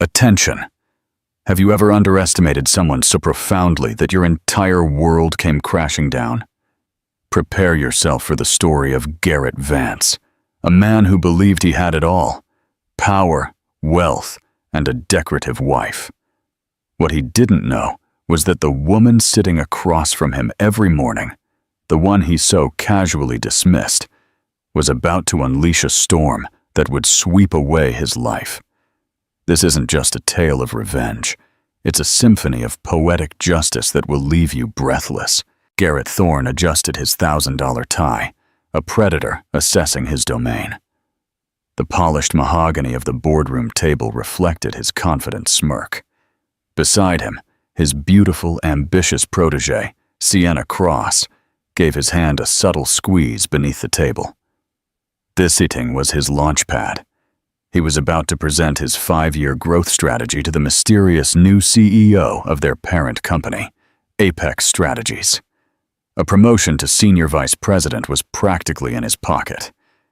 Attention. Have you ever underestimated someone so profoundly that your entire world came crashing down? Prepare yourself for the story of Garrett Vance, a man who believed he had it all: power, wealth, and a decorative wife. What he didn't know was that the woman sitting across from him every morning, the one he so casually dismissed, was about to unleash a storm that would sweep away his life. This isn't just a tale of revenge. It's a symphony of poetic justice that will leave you breathless. Garrett Thorne adjusted his $1,000 tie, a predator assessing his domain. The polished mahogany of the boardroom table reflected his confident smirk. Beside him, his beautiful, ambitious protégé, Sienna Cross, gave his hand a subtle squeeze beneath the table. This meeting was his launch pad. He was about to present his 5-year growth strategy to the mysterious new CEO of their parent company, Apex Strategies. A promotion to senior vice president was practically in his pocket.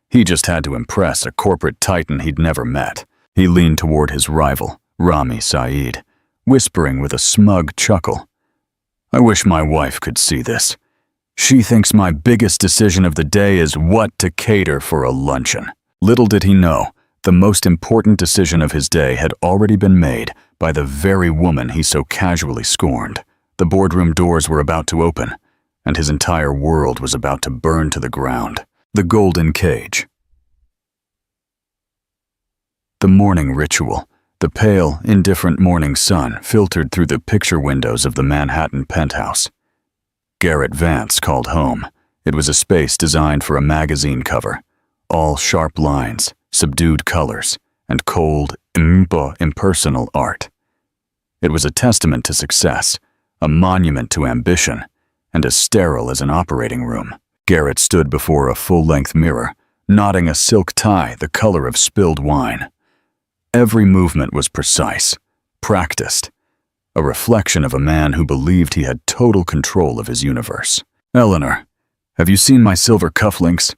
He just had to impress a corporate titan he'd never met. He leaned toward his rival, Rami Saeed, whispering with a smug chuckle, "I wish my wife could see this. She thinks my biggest decision of the day is what to cater for a luncheon." Little did he know, the most important decision of his day had already been made by the very woman he so casually scorned. The boardroom doors were about to open, and his entire world was about to burn to the ground. The golden cage. The morning ritual. The pale, indifferent morning sun filtered through the picture windows of the Manhattan penthouse. Garrett Vance called home. It was a space designed for a magazine cover, all sharp lines, subdued colors, and cold, impersonal art. It was a testament to success, a monument to ambition, and as sterile as an operating room. Garrett stood before a full-length mirror, knotting a silk tie the color of spilled wine. Every movement was precise, practiced, a reflection of a man who believed he had total control of his universe. "Eleanor, have you seen my silver cufflinks?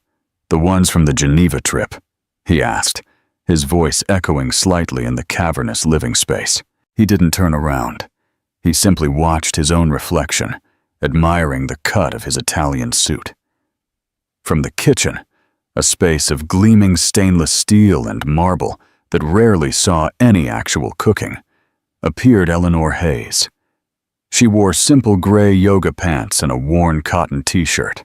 The ones from the Geneva trip?" he asked, his voice echoing slightly in the cavernous living space. He didn't turn around. He simply watched his own reflection, admiring the cut of his Italian suit. From the kitchen, a space of gleaming stainless steel and marble that rarely saw any actual cooking, appeared Eleanor Hayes. She wore simple gray yoga pants and a worn cotton t-shirt,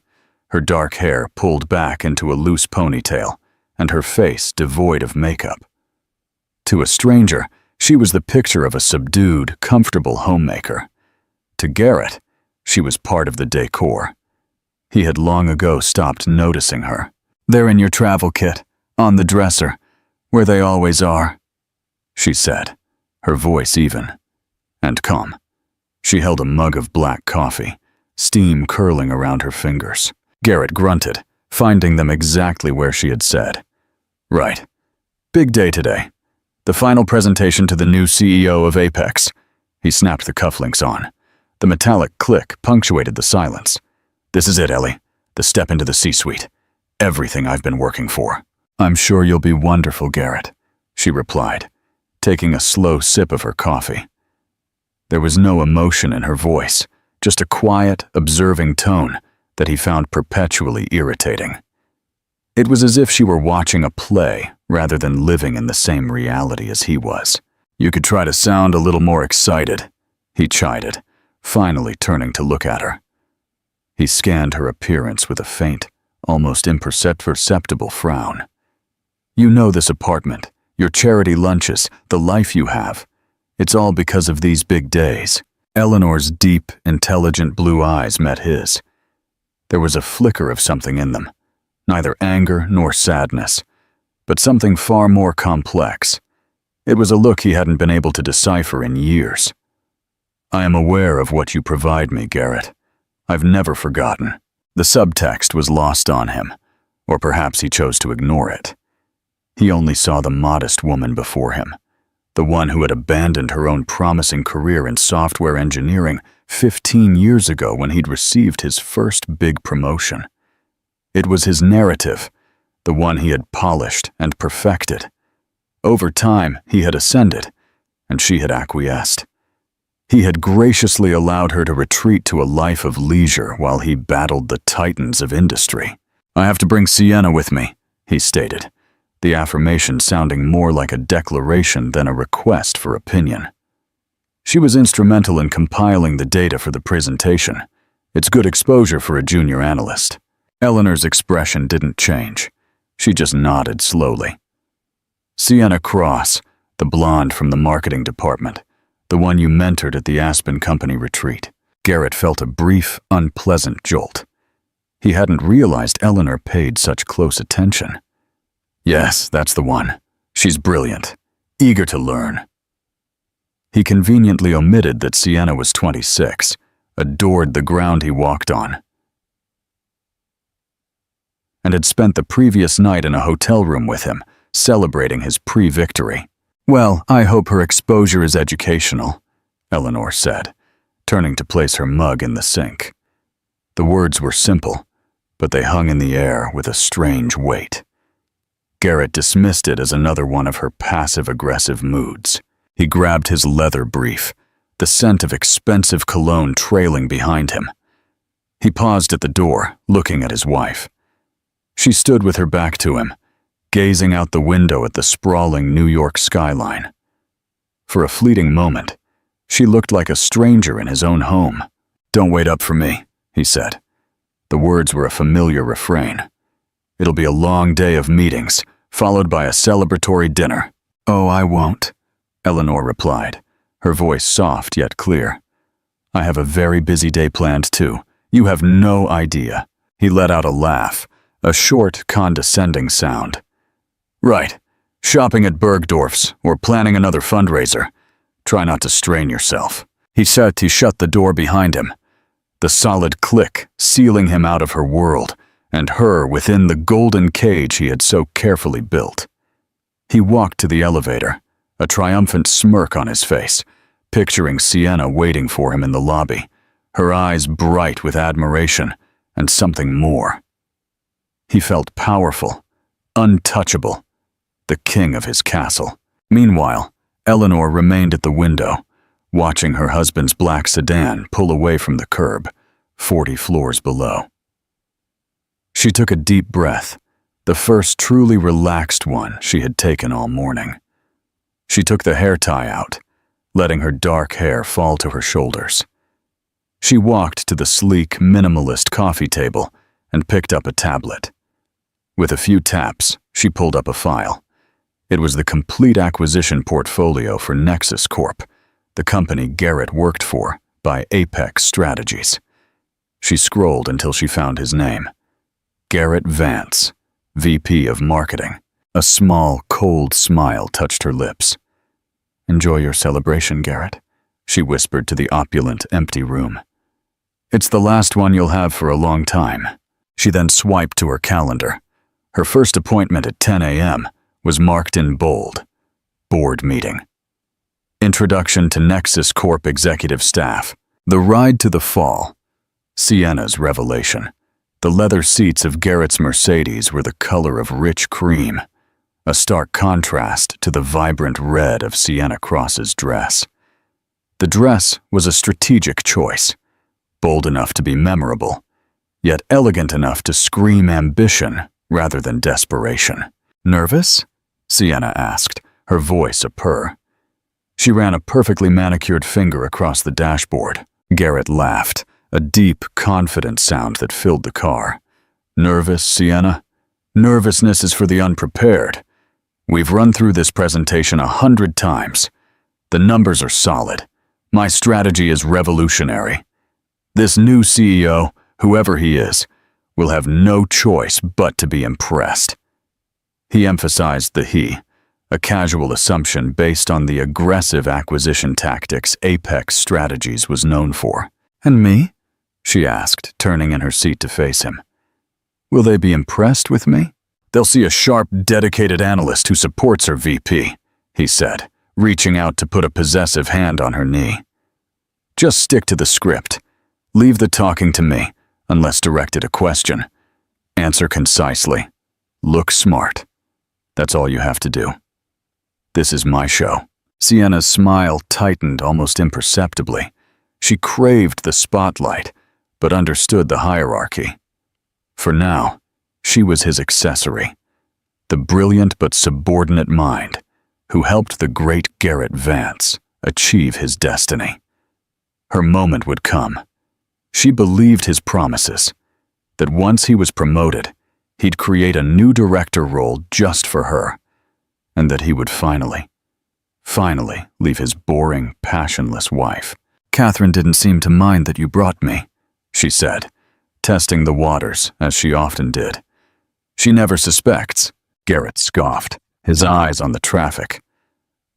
her dark hair pulled back into a loose ponytail, and her face devoid of makeup. To a stranger, she was the picture of a subdued, comfortable homemaker. To Garrett, she was part of the decor. He had long ago stopped noticing her. "They're in your travel kit, on the dresser, where they always are," she said, her voice even and calm. She held a mug of black coffee, steam curling around her fingers. Garrett grunted, finding them exactly where she had said. "Right. Big day today. The final presentation to the new CEO of Apex." He snapped the cufflinks on. The metallic click punctuated the silence. "This is it, Ellie. The step into the C-suite. Everything I've been working for." "I'm sure you'll be wonderful, Garrett," she replied, taking a slow sip of her coffee. There was no emotion in her voice, just a quiet, observing tone that he found perpetually irritating. It was as if she were watching a play rather than living in the same reality as he was. "You could try to sound a little more excited," he chided, finally turning to look at her. He scanned her appearance with a faint, almost imperceptible frown. "You know this apartment, your charity lunches, the life you have. It's all because of these big days." Eleanor's deep, intelligent blue eyes met his. There was a flicker of something in them, neither anger nor sadness, but something far more complex. It was a look he hadn't been able to decipher in years. "I am aware of what you provide me, Garrett. I've never forgotten." The subtext was lost on him, or perhaps he chose to ignore it. He only saw the modest woman before him, the one who had abandoned her own promising career in software engineering 15 years ago when he'd received his first big promotion. It was his narrative, the one he had polished and perfected. Over time, he had ascended, and she had acquiesced. He had graciously allowed her to retreat to a life of leisure while he battled the titans of industry. "I have to bring Sienna with me," he stated, the affirmation sounding more like a declaration than a request for opinion. She was instrumental in compiling the data for the presentation. It's good exposure for a junior analyst. Eleanor's expression didn't change. She just nodded slowly. Sienna Cross, the blonde from the marketing department, the one you mentored at the Aspen Company retreat. Garrett felt a brief, unpleasant jolt. He hadn't realized Eleanor paid such close attention. "Yes, that's the one. She's brilliant, eager to learn." He conveniently omitted that Sienna was 26, adored the ground he walked on, and had spent the previous night in a hotel room with him, celebrating his pre-victory. "Well, I hope her exposure is educational," Eleanor said, turning to place her mug in the sink. The words were simple, but they hung in the air with a strange weight. Garrett dismissed it as another one of her passive-aggressive moods. He grabbed his leather brief, the scent of expensive cologne trailing behind him. He paused at the door, looking at his wife. She stood with her back to him, gazing out the window at the sprawling New York skyline. For a fleeting moment, she looked like a stranger in his own home. "Don't wait up for me," he said. The words were a familiar refrain. "It'll be a long day of meetings, followed by a celebratory dinner." "Oh, I won't," Eleanor replied, her voice soft yet clear. "I have a very busy day planned too. You have no idea." He let out a laugh, a short, condescending sound. "Right. Shopping at Bergdorf's or planning another fundraiser. Try not to strain yourself." He shut the door behind him, the solid click sealing him out of her world and her within the golden cage he had so carefully built. He walked to the elevator, a triumphant smirk on his face, picturing Sienna waiting for him in the lobby, her eyes bright with admiration and something more. He felt powerful, untouchable, the king of his castle. Meanwhile, Eleanor remained at the window, watching her husband's black sedan pull away from the curb, 40 floors below. She took a deep breath, the first truly relaxed one she had taken all morning. She took the hair tie out, letting her dark hair fall to her shoulders. She walked to the sleek, minimalist coffee table and picked up a tablet. With a few taps, she pulled up a file. It was the complete acquisition portfolio for Nexus Corp, the company Garrett worked for by Apex Strategies. She scrolled until she found his name. Garrett Vance, VP of Marketing. A small, cold smile touched her lips. "Enjoy your celebration, Garrett," she whispered to the opulent, empty room. "It's the last one you'll have for a long time." She then swiped to her calendar. Her first appointment at 10 a.m. was marked in bold. Board meeting. Introduction to Nexus Corp executive staff. The ride to the fall. Sienna's revelation. The leather seats of Garrett's Mercedes were the color of rich cream, a stark contrast to the vibrant red of Sienna Cross's dress. The dress was a strategic choice, bold enough to be memorable, yet elegant enough to scream ambition rather than desperation. "Nervous?" Sienna asked, her voice a purr. She ran a perfectly manicured finger across the dashboard. Garrett laughed, a deep, confident sound that filled the car. "Nervous, Sienna? Nervousness is for the unprepared. We've run through this presentation 100 times. The numbers are solid. My strategy is revolutionary. This new CEO, whoever he is, will have no choice but to be impressed." He emphasized the he, a casual assumption based on the aggressive acquisition tactics Apex Strategies was known for. "And me?" she asked, turning in her seat to face him. "Will they be impressed with me?" "They'll see a sharp, dedicated analyst who supports her VP," he said, reaching out to put a possessive hand on her knee. "Just stick to the script. Leave the talking to me, unless directed a question. Answer concisely. Look smart. That's all you have to do. This is my show." Sienna's smile tightened almost imperceptibly. She craved the spotlight, but understood the hierarchy. For now, she was his accessory, the brilliant but subordinate mind who helped the great Garrett Vance achieve his destiny. Her moment would come. She believed his promises, that once he was promoted, he'd create a new director role just for her, and that he would finally leave his boring, passionless wife. "Catherine didn't seem to mind that you brought me," she said, testing the waters as she often did. "She never suspects," Garrett scoffed, his eyes on the traffic.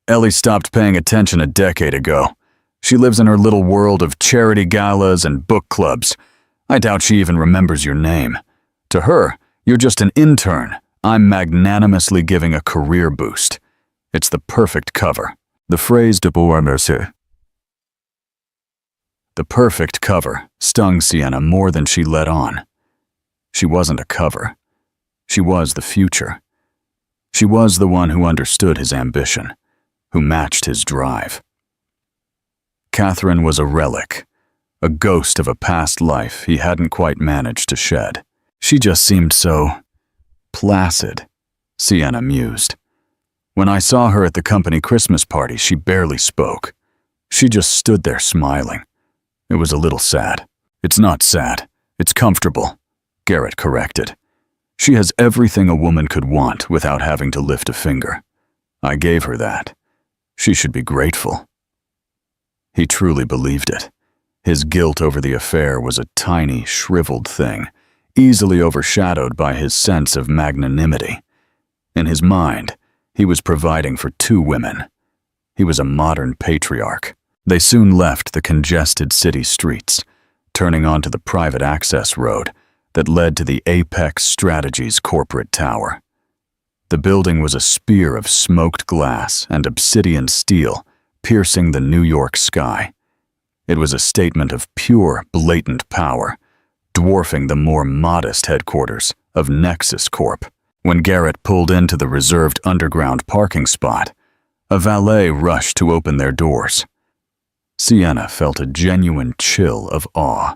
"Ellie stopped paying attention a decade ago. She lives in her little world of charity galas and book clubs. I doubt she even remembers your name. To her, you're just an intern I'm magnanimously giving a career boost. It's the perfect cover." The phrase de bois mercier. The perfect cover stung Sienna more than she let on. She wasn't a cover. She was the future. She was the one who understood his ambition, who matched his drive. Catherine was a relic, a ghost of a past life he hadn't quite managed to shed. She just seemed so placid, Sienna mused. When I saw her at the company Christmas party, she barely spoke. She just stood there smiling. It was a little sad. "It's not sad. It's comfortable," Garrett corrected. "She has everything a woman could want without having to lift a finger. I gave her that. She should be grateful." He truly believed it. His guilt over the affair was a tiny, shriveled thing, easily overshadowed by his sense of magnanimity. In his mind, he was providing for 2 women. He was a modern patriarch. They soon left the congested city streets, turning onto the private access road that led to the Apex Strategies corporate tower. The building was a spear of smoked glass and obsidian steel piercing the New York sky. It was a statement of pure, blatant power, dwarfing the more modest headquarters of Nexus Corp. When Garrett pulled into the reserved underground parking spot, a valet rushed to open their doors. Sienna felt a genuine chill of awe.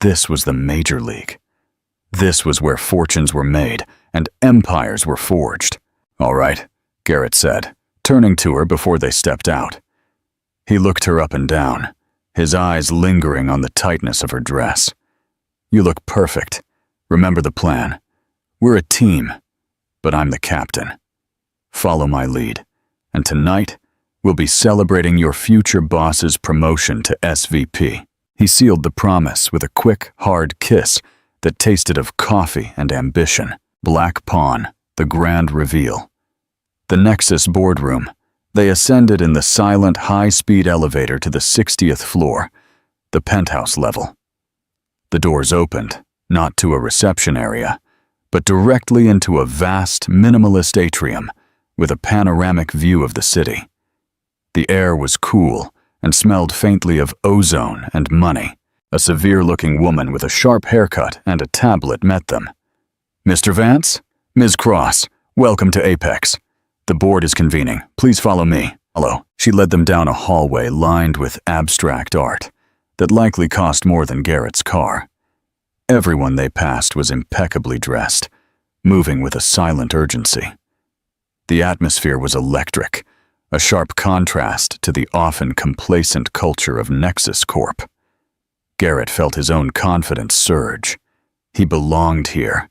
This was the major league. This was where fortunes were made and empires were forged. "All right," Garrett said, turning to her before they stepped out. He looked her up and down, his eyes lingering on the tightness of her dress. "You look perfect. Remember the plan. We're a team, but I'm the captain. Follow my lead, and tonight we'll be celebrating your future boss's promotion to SVP." He sealed the promise with a quick, hard kiss that tasted of coffee and ambition. Black Pawn, the grand reveal. The Nexus boardroom. They ascended in the silent, high-speed elevator to the 60th floor, the penthouse level. The doors opened, not to a reception area, but directly into a vast, minimalist atrium with a panoramic view of the city. The air was cool and smelled faintly of ozone and money. A severe-looking woman with a sharp haircut and a tablet met them. "Mr. Vance? Ms. Cross, welcome to Apex. The board is convening. Please follow me." "Hello." She led them down a hallway lined with abstract art that likely cost more than Garrett's car. Everyone they passed was impeccably dressed, moving with a silent urgency. The atmosphere was electric, a sharp contrast to the often complacent culture of Nexus Corp. Garrett felt his own confidence surge. He belonged here.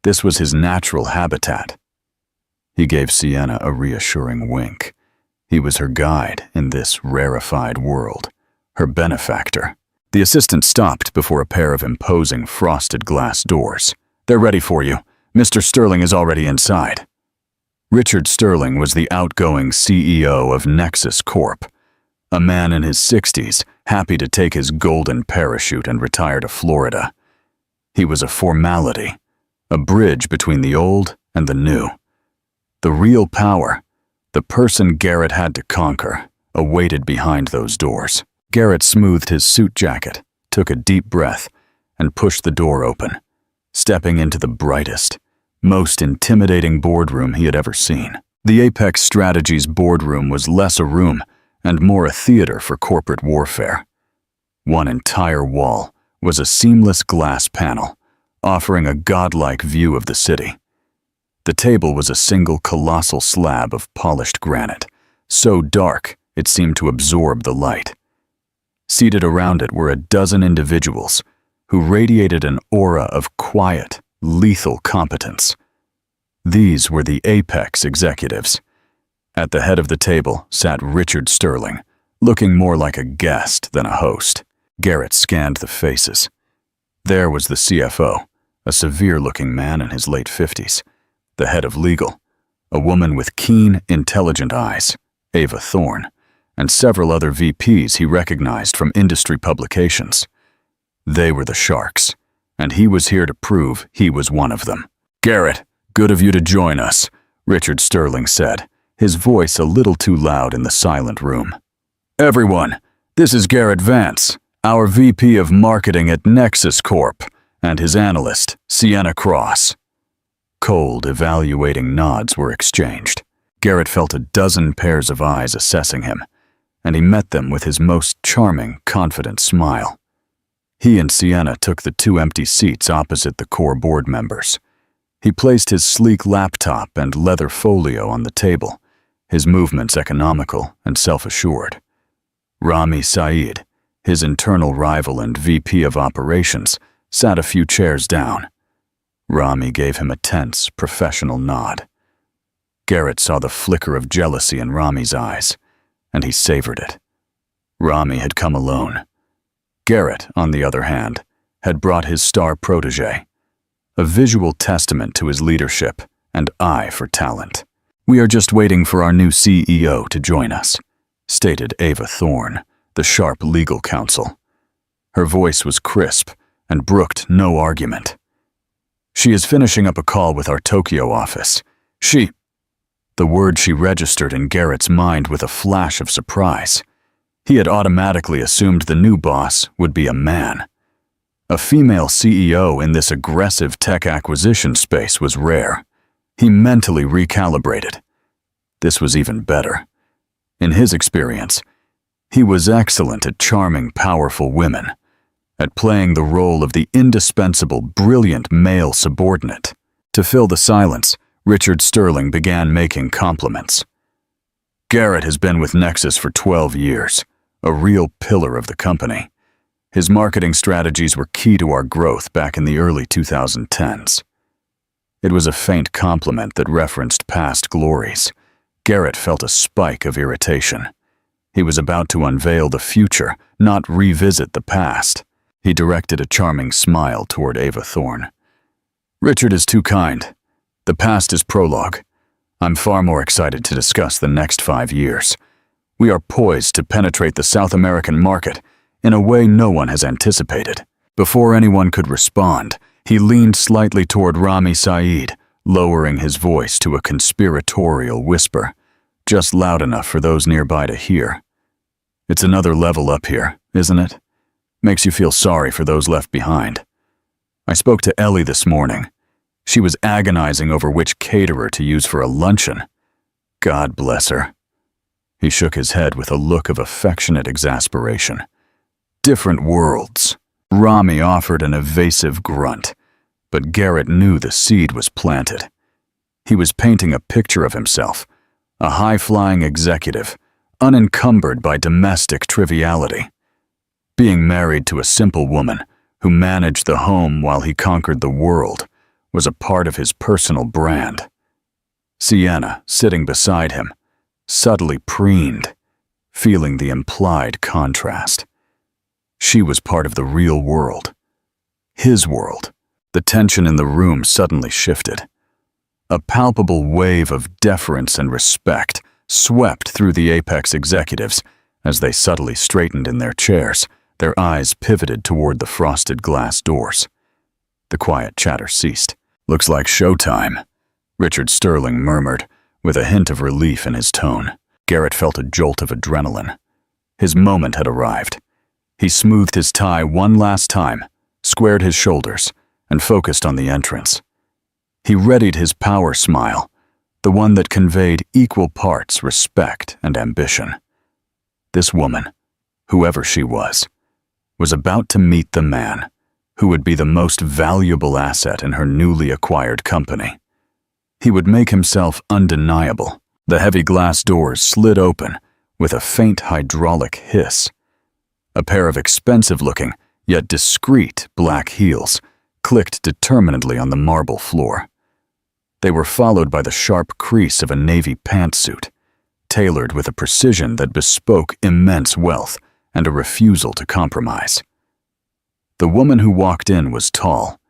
This was his natural habitat. He gave Sienna a reassuring wink. He was her guide in this rarefied world, her benefactor. The assistant stopped before a pair of imposing frosted glass doors. "They're ready for you. Mr. Sterling is already inside." Richard Sterling was the outgoing CEO of Nexus Corp, a man in his 60s, happy to take his golden parachute and retire to Florida. He was a formality, a bridge between the old and the new. The real power, the person Garrett had to conquer, awaited behind those doors. Garrett smoothed his suit jacket, took a deep breath, and pushed the door open, stepping into the brightest, most intimidating boardroom he had ever seen. The Apex Strategies boardroom was less a room and more a theater for corporate warfare. One entire wall was a seamless glass panel, offering a godlike view of the city. The table was a single colossal slab of polished granite, so dark it seemed to absorb the light. Seated around it were a dozen individuals who radiated an aura of quiet, lethal competence. These were the Apex executives. At the head of the table sat Richard Sterling, looking more like a guest than a host. Garrett scanned the faces. There was the CFO, a severe-looking man in his late 50s. The head of legal, a woman with keen, intelligent eyes, Ava Thorne, and several other VPs he recognized from industry publications. They were the sharks, and he was here to prove he was one of them. "Garrett, good of you to join us," Richard Sterling said, his voice a little too loud in the silent room. "Everyone, this is Garrett Vance, our VP of Marketing at Nexus Corp, and his analyst, Sienna Cross." Cold, evaluating nods were exchanged. Garrett felt a dozen pairs of eyes assessing him, and he met them with his most charming, confident smile. He and Sienna took the two empty seats opposite the core board members. He placed his sleek laptop and leather folio on the table, his movements economical and self-assured. Rami Saeed, his internal rival and VP of Operations, sat a few chairs down. Rami gave him a tense, professional nod. Garrett saw the flicker of jealousy in Rami's eyes, and he savored it. Rami had come alone. Garrett, on the other hand, had brought his star protege, a visual testament to his leadership and eye for talent. "We are just waiting for our new CEO to join us," stated Ava Thorne, the sharp legal counsel. Her voice was crisp and brooked no argument. "She is finishing up a call with our Tokyo office. The word she registered in Garrett's mind with a flash of surprise. He had automatically assumed the new boss would be a man. A female CEO in this aggressive tech acquisition space was rare. He mentally recalibrated. This was even better. In his experience, he was excellent at charming, powerful women, at playing the role of the indispensable, brilliant male subordinate. To fill the silence, Richard Sterling began making compliments. "Garrett has been with Nexus for 12 years, a real pillar of the company. His marketing strategies were key to our growth back in the early 2010s. It was a faint compliment that referenced past glories. Garrett felt a spike of irritation. He was about to unveil the future, not revisit the past. He directed a charming smile toward Ava Thorne. "Richard is too kind. The past is prologue. I'm far more excited to discuss the next 5 years. We are poised to penetrate the South American market in a way no one has anticipated." Before anyone could respond, he leaned slightly toward Rami Saeed, lowering his voice to a conspiratorial whisper, just loud enough for those nearby to hear. "It's another level up here, isn't it? Makes you feel sorry for those left behind. I spoke to Ellie this morning. She was agonizing over which caterer to use for a luncheon. God bless her." He shook his head with a look of affectionate exasperation. "Different worlds." Rami offered an evasive grunt, but Garrett knew the seed was planted. He was painting a picture of himself, a high-flying executive, unencumbered by domestic triviality. Being married to a simple woman who managed the home while he conquered the world was a part of his personal brand. Sienna, sitting beside him, subtly preened, feeling the implied contrast. She was part of the real world. His world. The tension in the room suddenly shifted. A palpable wave of deference and respect swept through the Apex executives as they subtly straightened in their chairs, their eyes pivoted toward the frosted glass doors. The quiet chatter ceased. "Looks like showtime," Richard Sterling murmured, with a hint of relief in his tone. Garrett felt a jolt of adrenaline. His moment had arrived. He smoothed his tie one last time, squared his shoulders, and focused on the entrance. He readied his power smile, the one that conveyed equal parts respect and ambition. This woman, whoever she was about to meet the man who would be the most valuable asset in her newly acquired company. He would make himself undeniable. The heavy glass doors slid open with a faint hydraulic hiss. A pair of expensive-looking, yet discreet black heels clicked determinedly on the marble floor. They were followed by the sharp crease of a navy pantsuit, tailored with a precision that bespoke immense wealth and a refusal to compromise. The woman who walked in was tall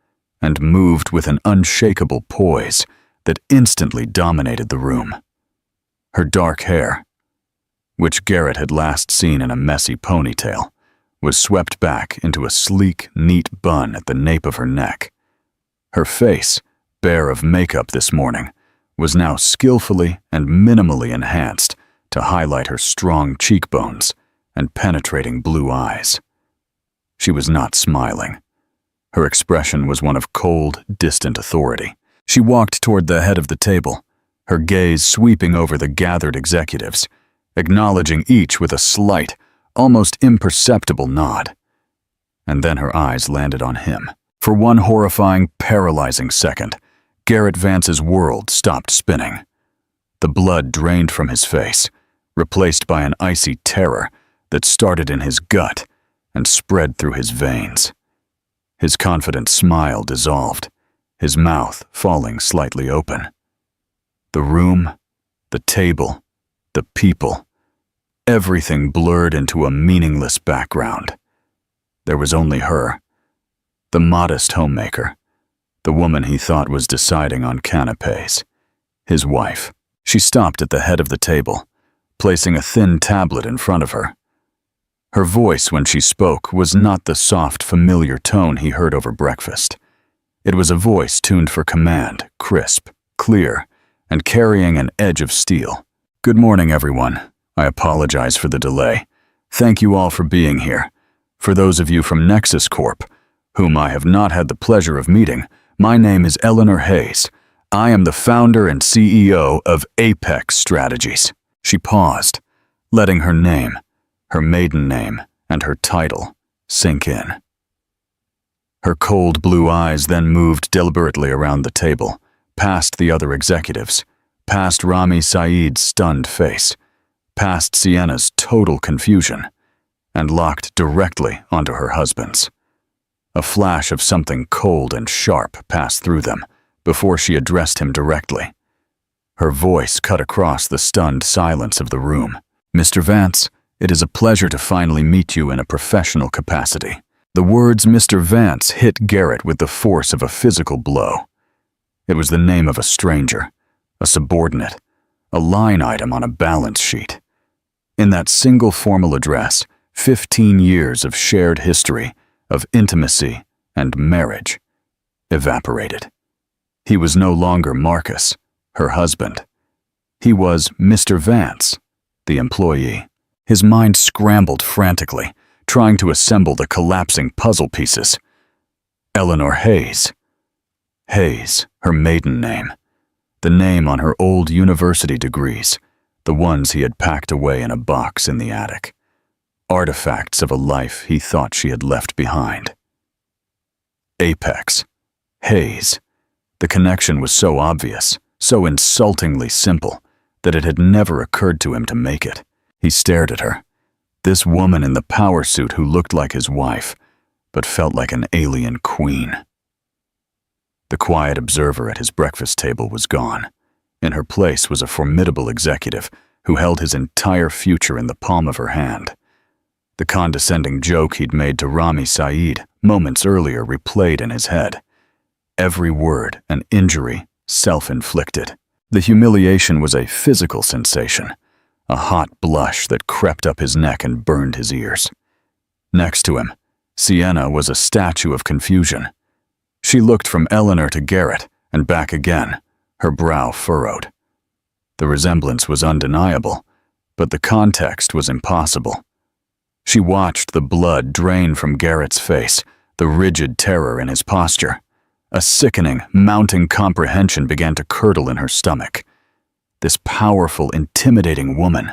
and moved with an unshakable poise that instantly dominated the room. Her dark hair, which Garrett had last seen in a messy ponytail, was swept back into a sleek, neat bun at the nape of her neck. Her face, bare of makeup this morning, was now skillfully and minimally enhanced to highlight her strong cheekbones and penetrating blue eyes. She was not smiling. Her expression was one of cold, distant authority. She walked toward the head of the table, her gaze sweeping over the gathered executives, acknowledging each with a slight, almost imperceptible nod. And then her eyes landed on him. For one horrifying, paralyzing second, Garrett Vance's world stopped spinning. The blood drained from his face, replaced by an icy terror that started in his gut and spread through his veins. His confident smile dissolved, his mouth falling slightly open. The room, the table, the people, everything blurred into a meaningless background. There was only her, the modest homemaker, the woman he thought was deciding on canapés, his wife. She stopped at the head of the table, placing a thin tablet in front of her. Her voice when she spoke was not the soft, familiar tone he heard over breakfast. It was a voice tuned for command, crisp, clear, and carrying an edge of steel. "Good morning, everyone. I apologize for the delay. Thank you all for being here. For those of you from Nexus Corp, whom I have not had the pleasure of meeting, my name is Eleanor Hayes. I am the founder and CEO of Apex Strategies." She paused, letting her name, her maiden name, and her title sink in. Her cold blue eyes then moved deliberately around the table, past the other executives, past Rami Saeed's stunned face, past Sienna's total confusion, and locked directly onto her husband's. A flash of something cold and sharp passed through them before she addressed him directly. Her voice cut across the stunned silence of the room. "Mr. Vance, it is a pleasure to finally meet you in a professional capacity." The words Mr. Vance hit Garrett with the force of a physical blow. It was the name of a stranger, a subordinate, a line item on a balance sheet. In that single formal address, 15 years of shared history, of intimacy and marriage, evaporated. He was no longer Marcus, her husband. He was Mr. Vance, the employee. His mind scrambled frantically, trying to assemble the collapsing puzzle pieces. Eleanor Hayes. Hayes, her maiden name. The name on her old university degrees, the ones he had packed away in a box in the attic. Artifacts of a life he thought she had left behind. Apex. Hayes. The connection was so obvious, so insultingly simple, that it had never occurred to him to make it. He stared at her. This woman in the power suit who looked like his wife, but felt like an alien queen. The quiet observer at his breakfast table was gone. In her place was a formidable executive who held his entire future in the palm of her hand. The condescending joke he'd made to Rami Saeed moments earlier replayed in his head. Every word an injury, self-inflicted. The humiliation was a physical sensation, a hot blush that crept up his neck and burned his ears. Next to him, Sienna was a statue of confusion. She looked from Eleanor to Garrett and back again, her brow furrowed. The resemblance was undeniable, but the context was impossible. She watched the blood drain from Garrett's face, the rigid terror in his posture. A sickening, mounting comprehension began to curdle in her stomach. this powerful, intimidating woman.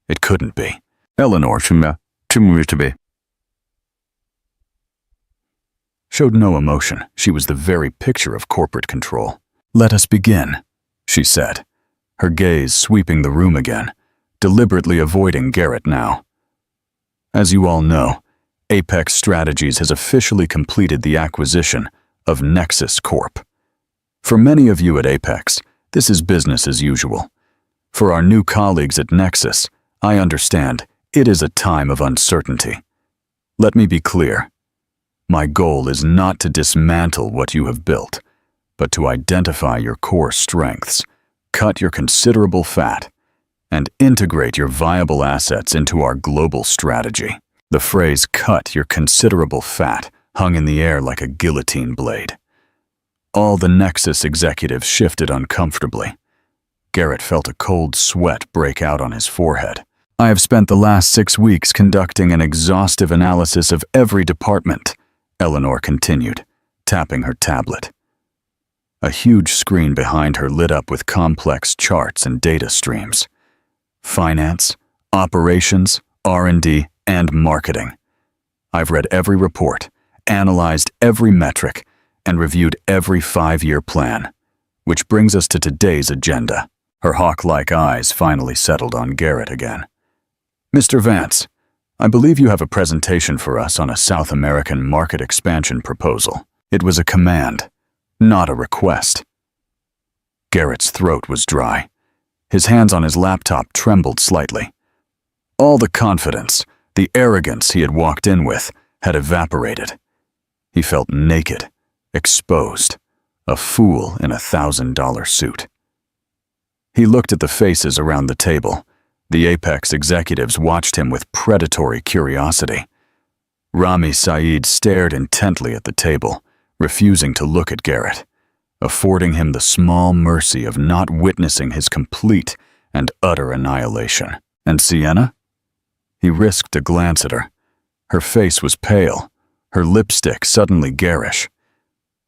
It couldn't be. Eleanor Showed no emotion. She was the very picture of corporate control. "Let us begin," she said, her gaze sweeping the room again, deliberately avoiding Garrett now. As you all know, Apex Strategies has officially completed the acquisition of Nexus Corp. For many of you at Apex, this is business as usual. For our new colleagues at Nexus, I understand it is a time of uncertainty. Let me be clear. My goal is not to dismantle what you have built, but to identify your core strengths, cut your considerable fat, and integrate your viable assets into our global strategy. The phrase "cut your considerable fat" hung in the air like a guillotine blade. All the Nexus executives shifted uncomfortably. Garrett felt a cold sweat break out on his forehead. "I have spent the last 6 weeks conducting an exhaustive analysis of every department," Eleanor continued, tapping her tablet. A huge screen behind her lit up with complex charts and data streams. Finance, operations, R&D, and marketing. I've read every report, analyzed every metric, and reviewed every 5-year plan, which brings us to today's agenda. Her hawk-like eyes finally settled on Garrett again. "Mr. Vance, I believe you have a presentation for us on a South American market expansion proposal." It was a command, not a request. Garrett's throat was dry. His hands on his laptop trembled slightly. All the confidence, the arrogance he had walked in with, had evaporated. He felt naked, exposed, a fool in a $1,000 suit. He looked at the faces around the table. The Apex executives watched him with predatory curiosity. Rami Saeed stared intently at the table, refusing to look at Garrett, affording him the small mercy of not witnessing his complete and utter annihilation. And Sienna? He risked a glance at her. Her face was pale, her lipstick suddenly garish.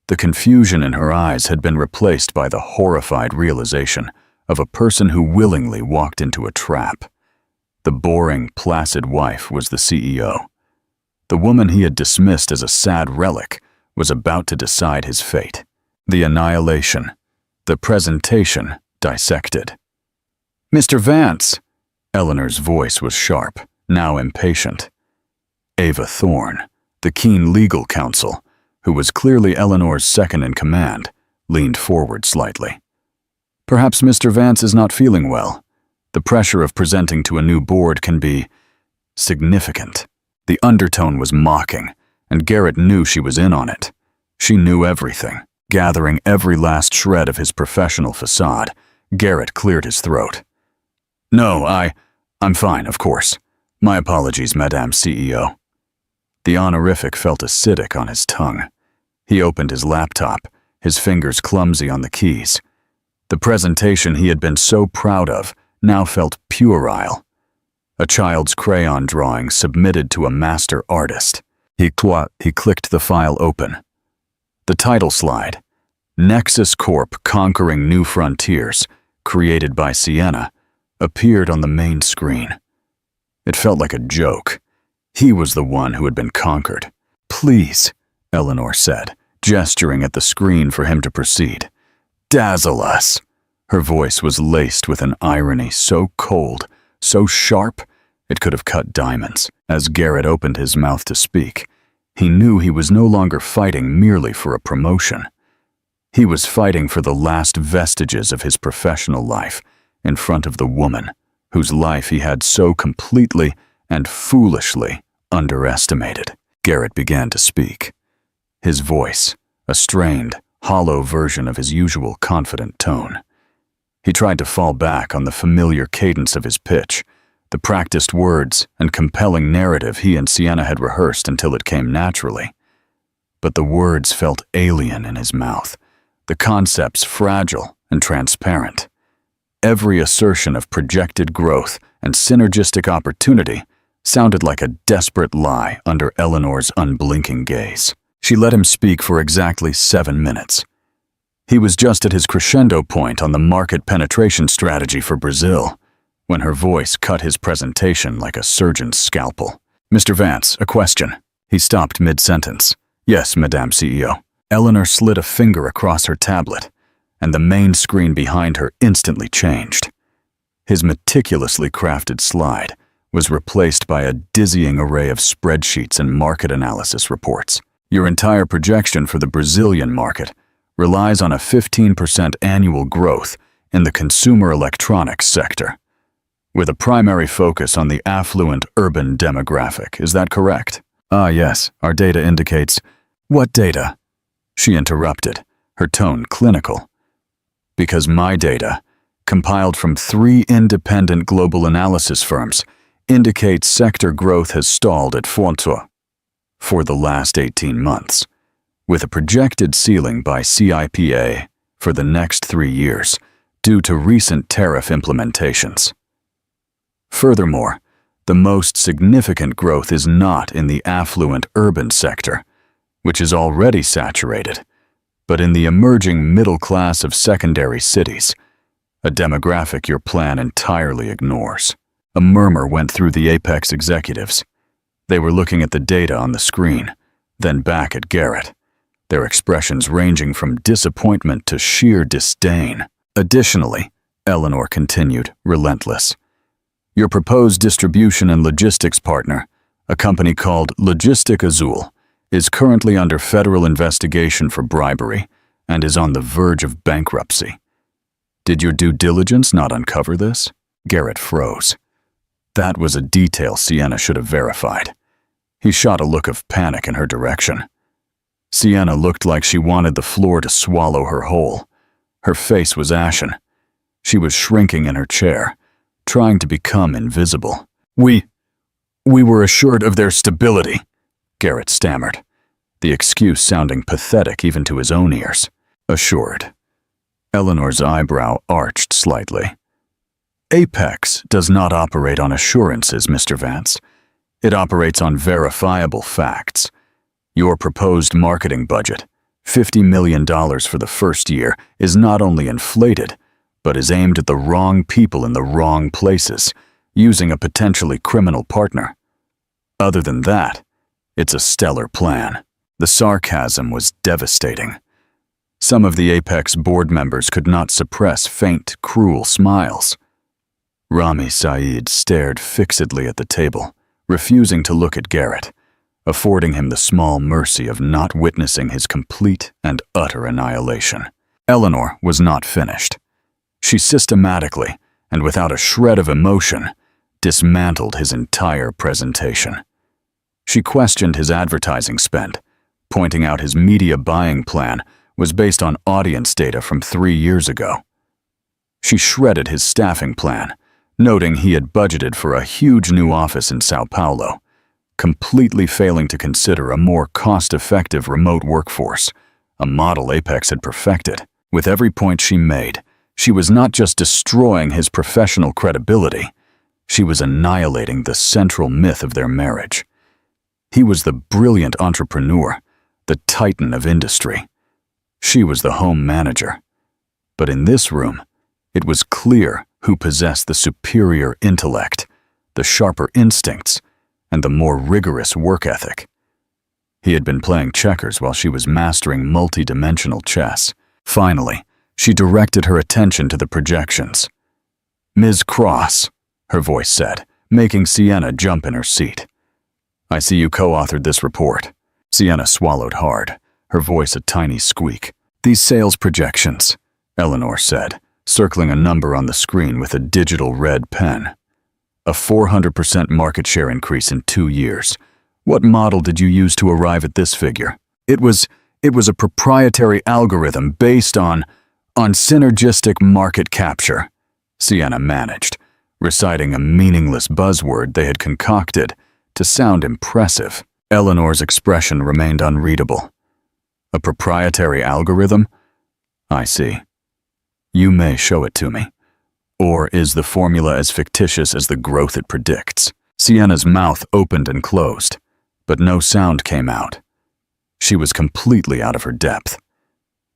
The confusion in her eyes had been replaced by the horrified realization of a person who willingly walked into a trap. The boring, placid wife was the CEO. The woman he had dismissed as a sad relic was about to decide his fate. The annihilation, the presentation dissected. "Mr. Vance!" Eleanor's voice was sharp, now impatient. Ava Thorne, the keen legal counsel, who was clearly Eleanor's second-in-command, leaned forward slightly. "Perhaps Mr. Vance is not feeling well. The pressure of presenting to a new board can be significant." The undertone was mocking, and Garrett knew she was in on it. She knew everything. Gathering every last shred of his professional facade, Garrett cleared his throat. "No, I'm fine, of course. My apologies, Madame CEO." The honorific felt acidic on his tongue. He opened his laptop, his fingers clumsy on the keys. The presentation he had been so proud of now felt puerile. A child's crayon drawing submitted to a master artist. He clicked the file open. The title slide, Nexus Corp Conquering New Frontiers, created by Sienna, appeared on the main screen. It felt like a joke. He was the one who had been conquered. "Please," Eleanor said, gesturing at the screen for him to proceed. "Dazzle us." Her voice was laced with an irony so cold, so sharp, it could have cut diamonds. As Garrett opened his mouth to speak, he knew he was no longer fighting merely for a promotion. He was fighting for the last vestiges of his professional life in front of the woman whose life he had so completely and foolishly underestimated. Garrett began to speak. His voice, a strained, hollow version of his usual confident tone. He tried to fall back on the familiar cadence of his pitch, the practiced words and compelling narrative he and Sienna had rehearsed until it came naturally. But the words felt alien in his mouth, the concepts fragile and transparent. Every assertion of projected growth and synergistic opportunity sounded like a desperate lie under Eleanor's unblinking gaze. She let him speak for exactly 7 minutes. He was just at his crescendo point on the market penetration strategy for Brazil, when her voice cut his presentation like a surgeon's scalpel. "Mr. Vance, a question." He stopped mid-sentence. "Yes, Madame CEO." Eleanor slid a finger across her tablet, and the main screen behind her instantly changed. His meticulously crafted slide was replaced by a dizzying array of spreadsheets and market analysis reports. "Your entire projection for the Brazilian market relies on a 15% annual growth in the consumer electronics sector, with a primary focus on the affluent urban demographic. Is that correct?" "Ah, yes, our data indicates—" "What data?" she interrupted, her tone clinical. "Because my data, compiled from 3 independent global analysis firms, indicates sector growth has stalled at 4% for the last 18 months, with a projected ceiling by CIPA for the next 3 years due to recent tariff implementations. Furthermore, the most significant growth is not in the affluent urban sector, which is already saturated, but in the emerging middle class of secondary cities, a demographic your plan entirely ignores." A murmur went through the Apex executives. They were looking at the data on the screen, then back at Garrett, their expressions ranging from disappointment to sheer disdain. "Additionally," Eleanor continued, relentless, "your proposed distribution and logistics partner, a company called Logistic Azul, is currently under federal investigation for bribery and is on the verge of bankruptcy. Did your due diligence not uncover this?" Garrett froze. That was a detail Sienna should have verified. He shot a look of panic in her direction. Sienna looked like she wanted the floor to swallow her whole. Her face was ashen. She was shrinking in her chair, trying to become invisible. We were assured of their stability," Garrett stammered, the excuse sounding pathetic even to his own ears. "Assured." Eleanor's eyebrow arched slightly. "Apex does not operate on assurances, Mr. Vance. It operates on verifiable facts. Your proposed marketing budget, $50 million for the first year, is not only inflated, but is aimed at the wrong people in the wrong places, using a potentially criminal partner. Other than that, it's a stellar plan." The sarcasm was devastating. Some of the Apex board members could not suppress faint, cruel smiles. Rami Saeed stared fixedly at the table, refusing to look at Garrett, affording him the small mercy of not witnessing his complete and utter annihilation. Eleanor was not finished. She systematically, and without a shred of emotion, dismantled his entire presentation. She questioned his advertising spend, pointing out his media buying plan was based on audience data from 3 years ago. She shredded his staffing plan, noting he had budgeted for a huge new office in Sao Paulo, completely failing to consider a more cost-effective remote workforce, a model Apex had perfected. With every point she made, she was not just destroying his professional credibility, she was annihilating the central myth of their marriage. He was the brilliant entrepreneur, the titan of industry. She was the home manager. But in this room, it was clear who possessed the superior intellect, the sharper instincts, and the more rigorous work ethic. He had been playing checkers while she was mastering multi-dimensional chess. Finally, she directed her attention to the projections. "Ms. Cross," her voice said, making Sienna jump in her seat. "I see you co-authored this report." Sienna swallowed hard, her voice a tiny squeak. "These sales projections," Eleanor said, circling a number on the screen with a digital red pen. "A 400% market share increase in 2 years. What model did you use to arrive at this figure?" It was a proprietary algorithm based on synergistic market capture," Sienna managed, reciting a meaningless buzzword they had concocted to sound impressive. Eleanor's expression remained unreadable. "A proprietary algorithm? I see. You may show it to me. Or is the formula as fictitious as the growth it predicts?" Sienna's mouth opened and closed, but no sound came out. She was completely out of her depth.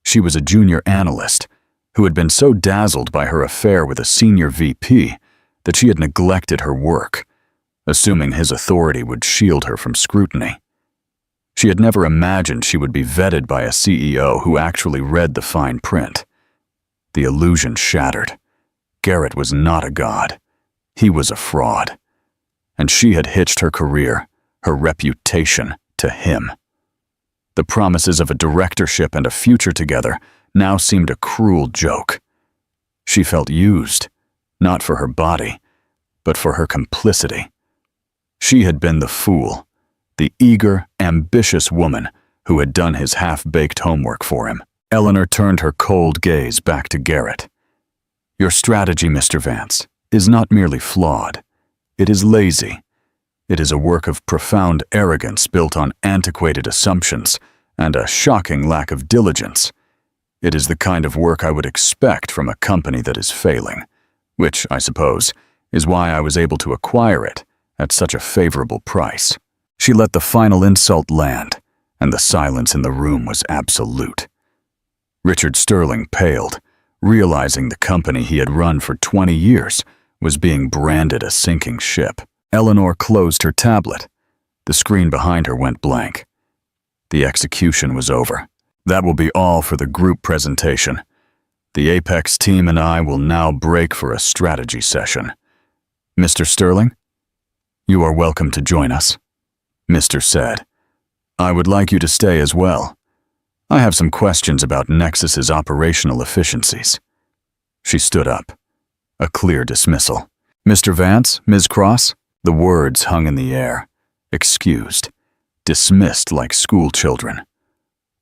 She was a junior analyst who had been so dazzled by her affair with a senior VP that she had neglected her work, assuming his authority would shield her from scrutiny. She had never imagined she would be vetted by a CEO who actually read the fine print. The illusion shattered. Garrett was not a god. He was a fraud. And she had hitched her career, her reputation, to him. The promises of a directorship and a future together now seemed a cruel joke. She felt used, not for her body, but for her complicity. She had been the fool, the eager, ambitious woman who had done his half-baked homework for him. Eleanor turned her cold gaze back to Garrett. Your strategy, Mr. Vance, is not merely flawed. It is lazy. It is a work of profound arrogance built on antiquated assumptions and a shocking lack of diligence. It is the kind of work I would expect from a company that is failing, which, I suppose, is why I was able to acquire it at such a favorable price. She let the final insult land, and the silence in the room was absolute. Richard Sterling paled, realizing the company he had run for 20 years was being branded a sinking ship. Eleanor closed her tablet. The screen behind her went blank. The execution was over. That will be all for the group presentation. The Apex team and I will now break for a strategy session. Mr. Sterling, you are welcome to join us. Mr. said, I would like you to stay as well. I have some questions about Nexus's operational efficiencies. She stood up. A clear dismissal. Mr. Vance, Ms. Cross? The words hung in the air. Excused. Dismissed like school children.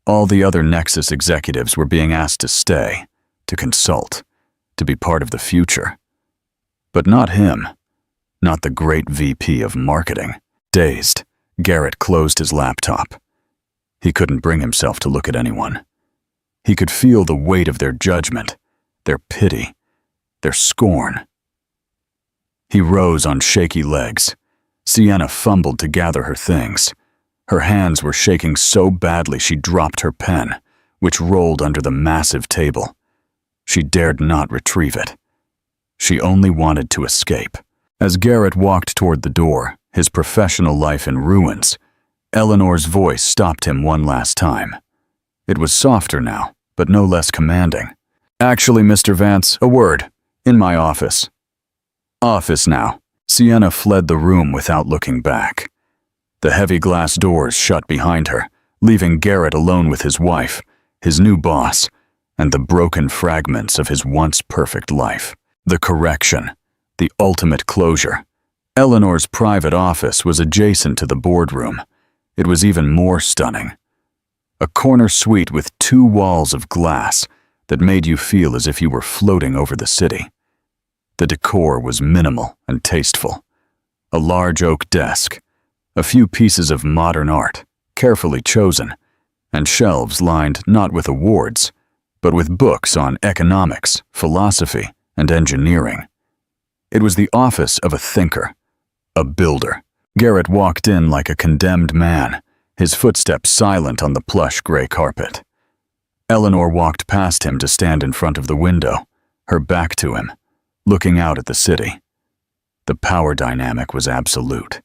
All the other Nexus executives were being asked to stay, to consult, to be part of the future. But not him. Not the great VP of marketing. Dazed, Garrett closed his laptop. He couldn't bring himself to look at anyone. He could feel the weight of their judgment, their pity, their scorn. He rose on shaky legs. Sienna fumbled to gather her things. Her hands were shaking so badly she dropped her pen, which rolled under the massive table. She dared not retrieve it. She only wanted to escape. As Garrett walked toward the door, his professional life in ruins, Eleanor's voice stopped him one last time. It was softer now, but no less commanding. Actually, Mr. Vance, a word. In my office. Office now. Sienna fled the room without looking back. The heavy glass doors shut behind her, leaving Garrett alone with his wife, his new boss, and the broken fragments of his once perfect life. The correction. The ultimate closure. Eleanor's private office was adjacent to the boardroom. It was even more stunning. A corner suite with 2 walls of glass that made you feel as if you were floating over the city. The decor was minimal and tasteful. A large oak desk, a few pieces of modern art, carefully chosen, and shelves lined not with awards, but with books on economics, philosophy, and engineering. It was the office of a thinker, a builder. Garrett walked in like a condemned man, his footsteps silent on the plush gray carpet. Eleanor walked past him to stand in front of the window, her back to him, looking out at the city. The power dynamic was absolute.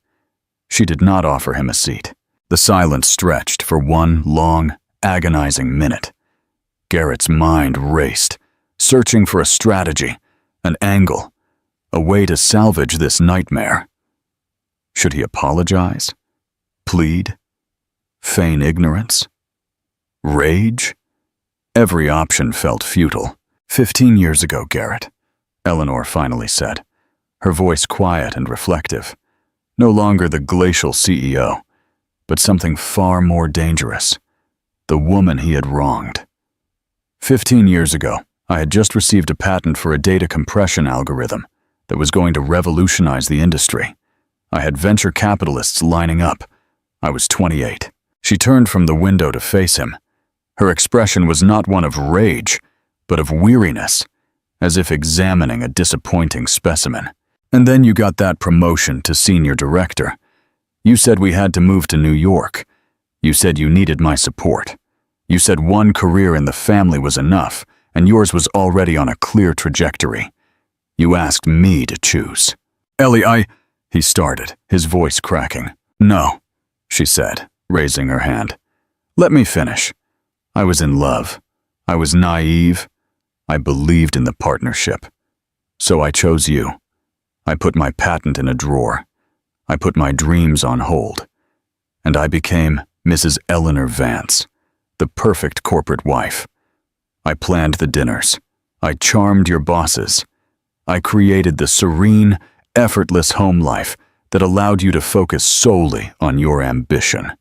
She did not offer him a seat. The silence stretched for one long, agonizing minute. Garrett's mind raced, searching for a strategy, an angle, a way to salvage this nightmare. Should he apologize? Plead? Feign ignorance? Rage? Every option felt futile. 15 years ago, Garrett, Eleanor finally said, her voice quiet and reflective. No longer the glacial CEO, but something far more dangerous. The woman he had wronged. 15 years ago, I had just received a patent for a data compression algorithm that was going to revolutionize the industry. I had venture capitalists lining up. I was 28. She turned from the window to face him. Her expression was not one of rage, but of weariness, as if examining a disappointing specimen. And then you got that promotion to senior director. You said we had to move to New York. You said you needed my support. You said one career in the family was enough, and yours was already on a clear trajectory. You asked me to choose. Ellie, he started, his voice cracking. No, she said, raising her hand. Let me finish. I was in love. I was naive. I believed in the partnership. So I chose you. I put my patent in a drawer. I put my dreams on hold. And I became Mrs. Eleanor Vance, the perfect corporate wife. I planned the dinners. I charmed your bosses. I created the serene, effortless home life that allowed you to focus solely on your ambition.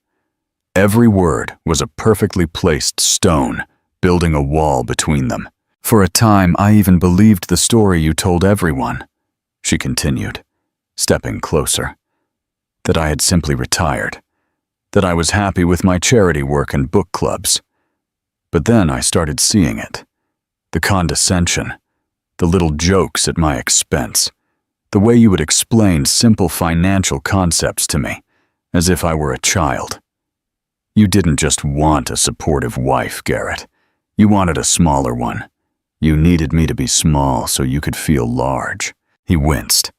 Every word was a perfectly placed stone, building a wall between them. For a time, I even believed the story you told everyone, she continued, stepping closer. That I had simply retired. That I was happy with my charity work and book clubs. But then I started seeing it. The condescension, the little jokes at my expense, the way you would explain simple financial concepts to me, as if I were a child. You didn't just want a supportive wife, Garrett. You wanted a smaller one. You needed me to be small so you could feel large. He winced.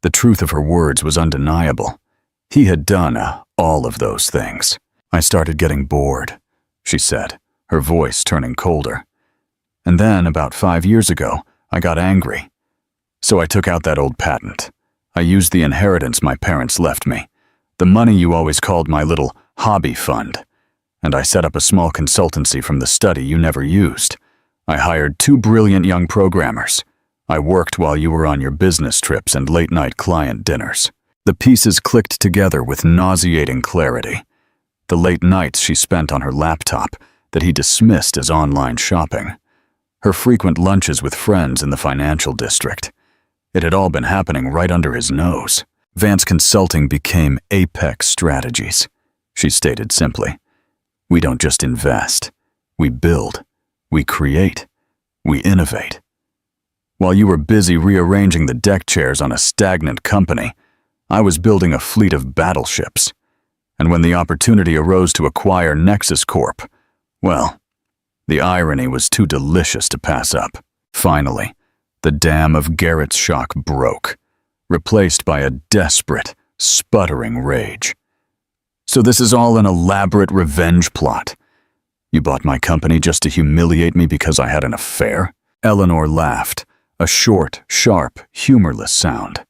The truth of her words was undeniable. He had done all of those things. I started getting bored, she said, her voice turning colder. And then, about 5 years ago, I got angry. So I took out that old patent. I used the inheritance my parents left me, the money you always called my little hobby fund, and I set up a small consultancy from the study you never used. I hired 2 brilliant young programmers. I worked while you were on your business trips and late-night client dinners. The pieces clicked together with nauseating clarity. The late nights she spent on her laptop that he dismissed as online shopping. Her frequent lunches with friends in the financial district. It had all been happening right under his nose. Vance Consulting became Apex Strategies, she stated simply. We don't just invest. We build. We create. We innovate. While you were busy rearranging the deck chairs on a stagnant company, I was building a fleet of battleships. And when the opportunity arose to acquire Nexus Corp, well, the irony was too delicious to pass up. Finally, the dam of Garrett's shock broke, replaced by a desperate, sputtering rage. So this is all an elaborate revenge plot. You bought my company just to humiliate me because I had an affair? Eleanor laughed, a short, sharp, humorless sound.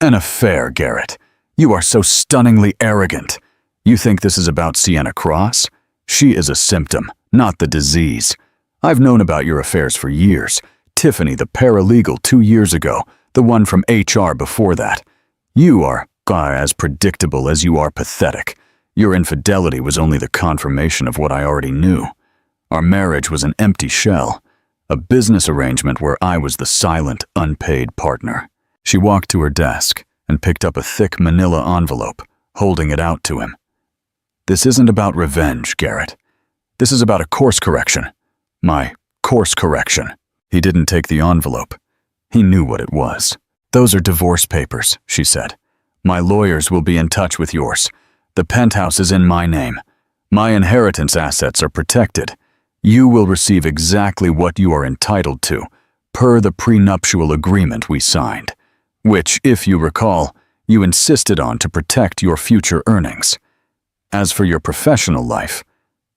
An affair, Garrett. You are so stunningly arrogant. You think this is about Sienna Cross? She is a symptom, not the disease. I've known about your affairs for years. Tiffany, the paralegal 2 years ago, the one from HR before that. You are as predictable as you are pathetic. Your infidelity was only the confirmation of what I already knew. Our marriage was an empty shell, a business arrangement where I was the silent, unpaid partner. She walked to her desk and picked up a thick manila envelope, holding it out to him. This isn't about revenge, Garrett. This is about a course correction. My course correction. He didn't take the envelope. He knew what it was. Those are divorce papers, she said. My lawyers will be in touch with yours. The penthouse is in my name. My inheritance assets are protected. You will receive exactly what you are entitled to, per the prenuptial agreement we signed, which, if you recall, you insisted on to protect your future earnings. As for your professional life,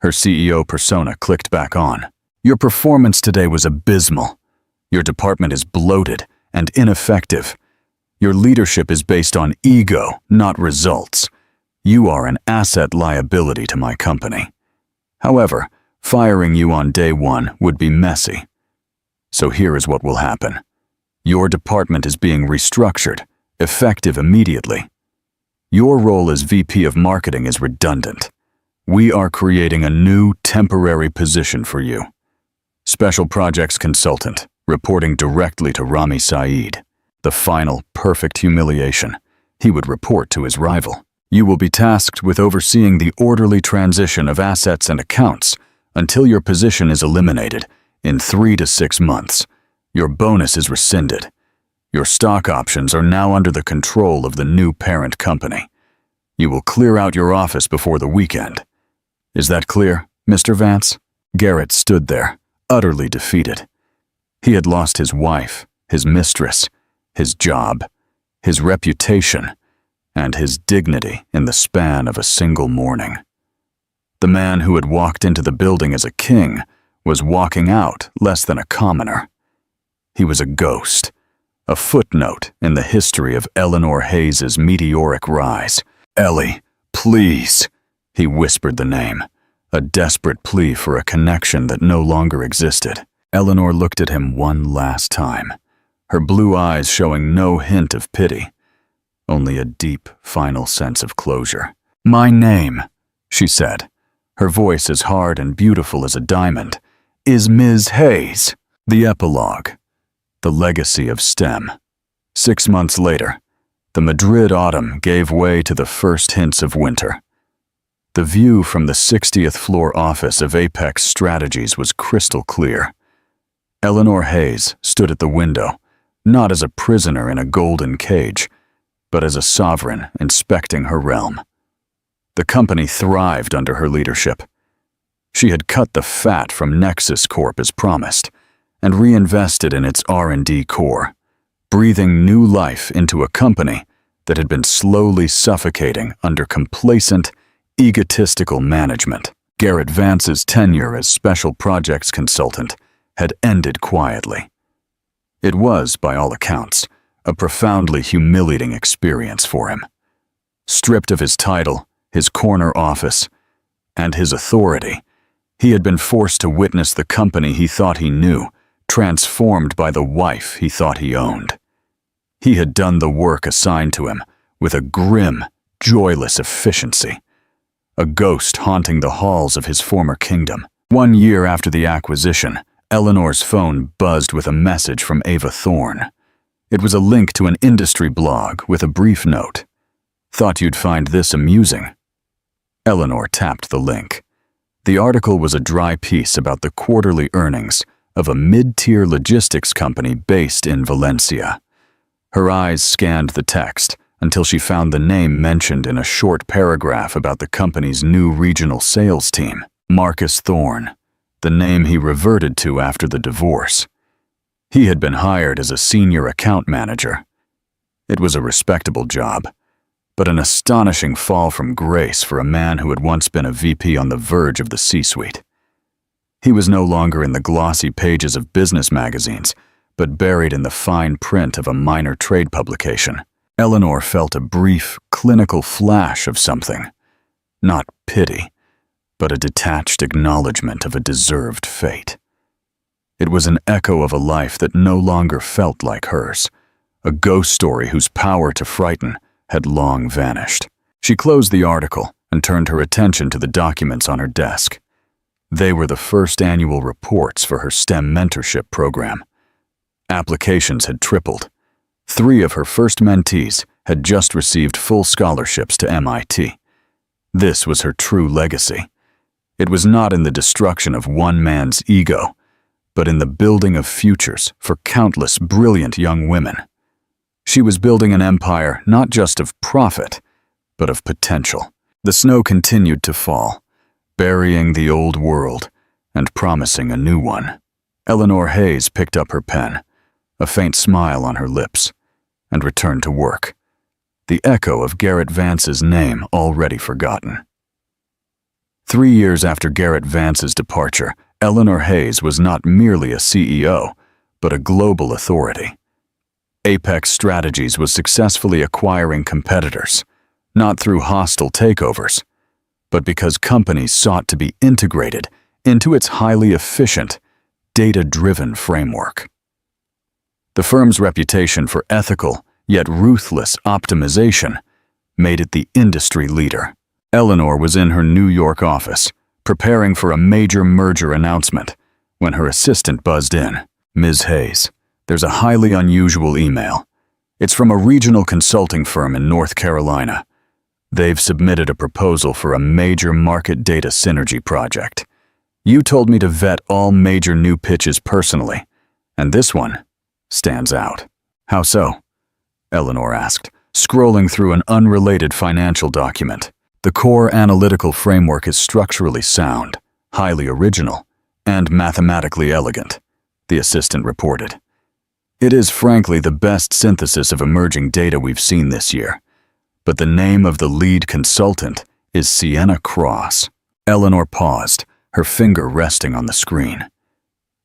her CEO persona clicked back on. Your performance today was abysmal. Your department is bloated and ineffective. Your leadership is based on ego, not results. You are an asset liability to my company. However, firing you on day one would be messy. So here is what will happen. Your department is being restructured, effective immediately. Your role as VP of Marketing is redundant. We are creating a new temporary position for you. Special Projects Consultant, reporting directly to Rami Saeed. The final, perfect humiliation. He would report to his rival. You will be tasked with overseeing the orderly transition of assets and accounts until your position is eliminated in 3 to 6 months. Your bonus is rescinded. Your stock options are now under the control of the new parent company. You will clear out your office before the weekend. Is that clear, Mr. Vance?" Garrett stood there, utterly defeated. He had lost his wife, his mistress, his job, his reputation, and his dignity in the span of a single morning. The man who had walked into the building as a king was walking out less than a commoner. He was a ghost, a footnote in the history of Eleanor Hayes's meteoric rise. "Ellie, please," he whispered the name, a desperate plea for a connection that no longer existed. Eleanor looked at him one last time, her blue eyes showing no hint of pity, only a deep, final sense of closure. "My name," she said, her voice as hard and beautiful as a diamond, "is Ms. Hayes." The epilogue, the legacy of STEM. 6 months later, the Madrid autumn gave way to the first hints of winter. The view from the 60th floor office of Apex Strategies was crystal clear. Eleanor Hayes stood at the window, not as a prisoner in a golden cage, but as a sovereign inspecting her realm. The company thrived under her leadership. She had cut the fat from Nexus Corp as promised, and reinvested in its R&D core, breathing new life into a company that had been slowly suffocating under complacent, egotistical management. Garrett Vance's tenure as special projects consultant had ended quietly. It was, by all accounts, a profoundly humiliating experience for him. Stripped of his title, his corner office, and his authority, he had been forced to witness the company he thought he knew, transformed by the wife he thought he owned. He had done the work assigned to him with a grim, joyless efficiency, a ghost haunting the halls of his former kingdom. 1 year after the acquisition, Eleanor's phone buzzed with a message from Ava Thorne. It was a link to an industry blog with a brief note. "Thought you'd find this amusing." Eleanor tapped the link. The article was a dry piece about the quarterly earnings of a mid-tier logistics company based in Valencia. Her eyes scanned the text until she found the name mentioned in a short paragraph about the company's new regional sales team, Marcus Thorne, the name he reverted to after the divorce. He had been hired as a senior account manager. It was a respectable job, but an astonishing fall from grace for a man who had once been a VP on the verge of the C-suite. He was no longer in the glossy pages of business magazines, but buried in the fine print of a minor trade publication. Eleanor felt a brief, clinical flash of something. Not pity, but a detached acknowledgement of a deserved fate. It was an echo of a life that no longer felt like hers, a ghost story whose power to frighten had long vanished. She closed the article and turned her attention to the documents on her desk. They were the first annual reports for her STEM mentorship program. Applications had tripled. 3 of her first mentees had just received full scholarships to MIT. This was her true legacy. It was not in the destruction of one man's ego, but in the building of futures for countless brilliant young women. She was building an empire not just of profit, but of potential. The snow continued to fall, burying the old world and promising a new one. Eleanor Hayes picked up her pen, a faint smile on her lips, and returned to work, the echo of Garrett Vance's name already forgotten. 3 years after Garrett Vance's departure, Eleanor Hayes was not merely a CEO, but a global authority. Apex Strategies was successfully acquiring competitors, not through hostile takeovers, but because companies sought to be integrated into its highly efficient, data-driven framework. The firm's reputation for ethical, yet ruthless optimization made it the industry leader. Eleanor was in her New York office, preparing for a major merger announcement, when her assistant buzzed in. "Ms. Hayes, there's a highly unusual email. It's from a regional consulting firm in North Carolina. They've submitted a proposal for a major market data synergy project. You told me to vet all major new pitches personally, and this one stands out." "How so?" Eleanor asked, scrolling through an unrelated financial document. "The core analytical framework is structurally sound, highly original, and mathematically elegant, the assistant reported. It is frankly the best synthesis of emerging data we've seen this year. But the name of the lead consultant is Sienna Cross. Eleanor paused, her finger resting on the screen.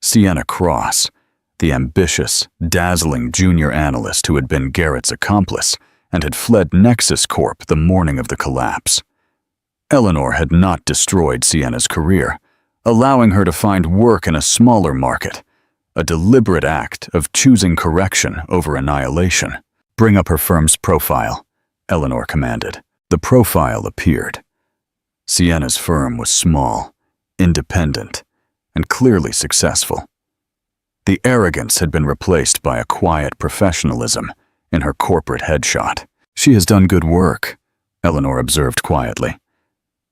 Sienna Cross, the ambitious, dazzling junior analyst who had been Garrett's accomplice and had fled Nexus Corp the morning of the collapse. Eleanor had not destroyed Sienna's career, allowing her to find work in a smaller market, a deliberate act of choosing correction over annihilation. "Bring up her firm's profile," Eleanor commanded. The profile appeared. Sienna's firm was small, independent, and clearly successful. The arrogance had been replaced by a quiet professionalism in her corporate headshot. "She has done good work," Eleanor observed quietly.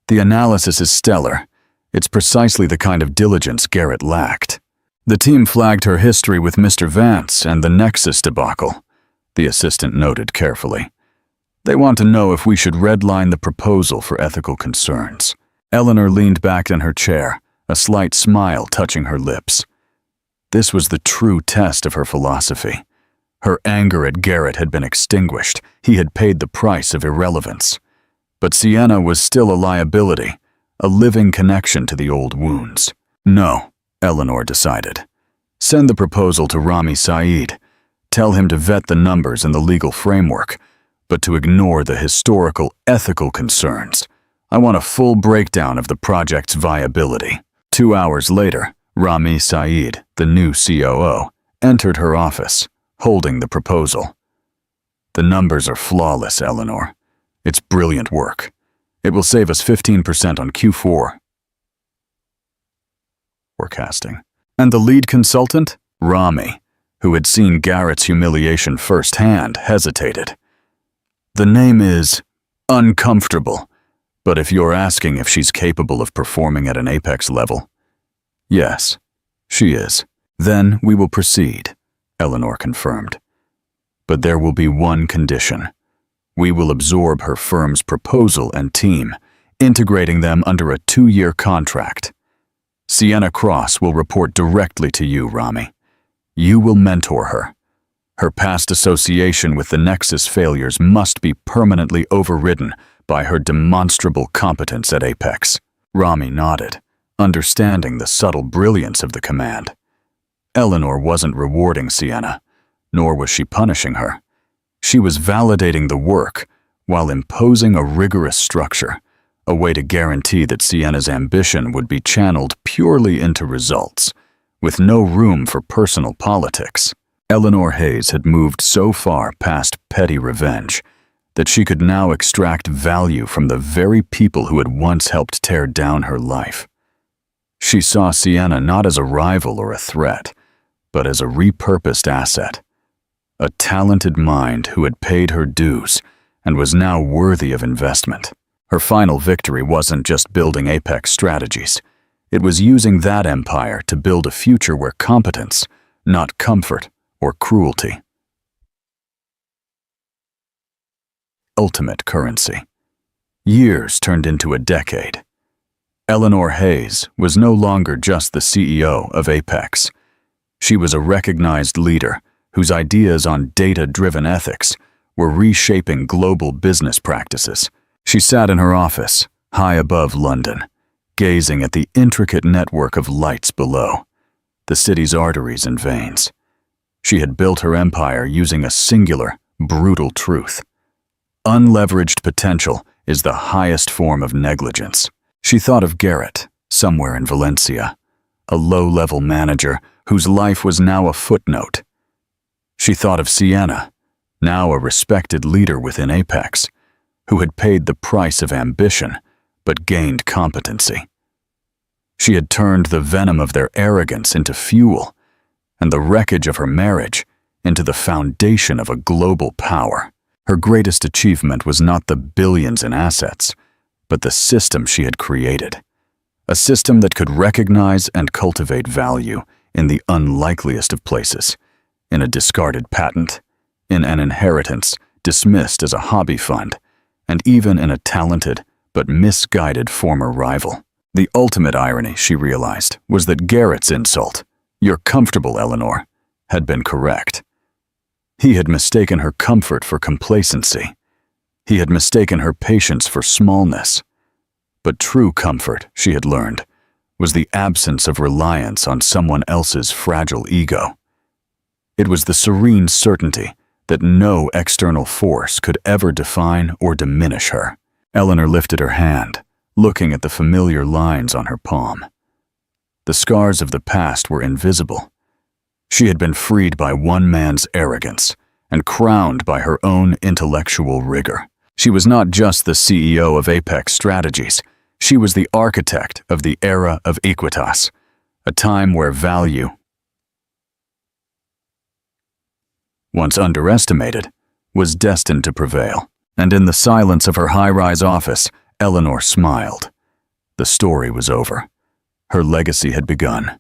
"The analysis is stellar. It's precisely the kind of diligence Garrett lacked." The team flagged her history with Mr. Vance and the Nexus debacle, the assistant noted carefully. "They want to know if we should redline the proposal for ethical concerns." Eleanor leaned back in her chair, a slight smile touching her lips. This was the true test of her philosophy. Her anger at Garrett had been extinguished. He had paid the price of irrelevance. But Sienna was still a liability, a living connection to the old wounds. "No," Eleanor decided. "Send the proposal to Rami Saeed. Tell him to vet the numbers and the legal framework, but to ignore the historical, ethical concerns. I want a full breakdown of the project's viability." 2 hours later, Rami Saeed, the new COO, entered her office, holding the proposal. "The numbers are flawless, Eleanor. It's brilliant work. It will save us 15% on Q4 forecasting." And the lead consultant, Rami, who had seen Garrett's humiliation firsthand, hesitated. "The name is uncomfortable, but if you're asking if she's capable of performing at an apex level, yes, she is. Then we will proceed," Eleanor confirmed. "But there will be one condition. We will absorb her firm's proposal and team, integrating them under a 2-year contract. Sienna Cross will report directly to you, Rami. You will mentor her. Her past association with the Nexus failures must be permanently overridden by her demonstrable competence at Apex." Rami nodded, understanding the subtle brilliance of the command. Eleanor wasn't rewarding Sienna, nor was she punishing her. She was validating the work while imposing a rigorous structure, a way to guarantee that Sienna's ambition would be channeled purely into results, with no room for personal politics. Eleanor Hayes had moved so far past petty revenge that she could now extract value from the very people who had once helped tear down her life. She saw Sienna not as a rival or a threat, but as a repurposed asset, a talented mind who had paid her dues and was now worthy of investment. Her final victory wasn't just building Apex strategies. It was using that empire to build a future where competence, not comfort or cruelty. Ultimate currency. Years turned into a decade. Eleanor Hayes was no longer just the CEO of Apex. She was a recognized leader whose ideas on data-driven ethics were reshaping global business practices. She sat in her office, high above London, gazing at the intricate network of lights below, the city's arteries and veins. She had built her empire using a singular, brutal truth. Unleveraged potential is the highest form of negligence. She thought of Garrett, somewhere in Valencia, a low-level manager whose life was now a footnote. She thought of Sienna, now a respected leader within Apex, who had paid the price of ambition but gained competency. She had turned the venom of their arrogance into fuel, and the wreckage of her marriage into the foundation of a global power. Her greatest achievement was not the billions in assets, but the system she had created. A system that could recognize and cultivate value in the unlikeliest of places, in a discarded patent, in an inheritance dismissed as a hobby fund, and even in a talented but misguided former rival. The ultimate irony, she realized, was that Garrett's insult, "You're comfortable, Eleanor," had been correct. He had mistaken her comfort for complacency. He had mistaken her patience for smallness. But true comfort, she had learned, was the absence of reliance on someone else's fragile ego. It was the serene certainty that no external force could ever define or diminish her. Eleanor lifted her hand, looking at the familiar lines on her palm. The scars of the past were invisible. She had been freed by one man's arrogance and crowned by her own intellectual rigor. She was not just the CEO of Apex Strategies. She was the architect of the era of Equitas, a time where value, once underestimated, was destined to prevail. And in the silence of her high-rise office, Eleanor smiled. The story was over. Her legacy had begun.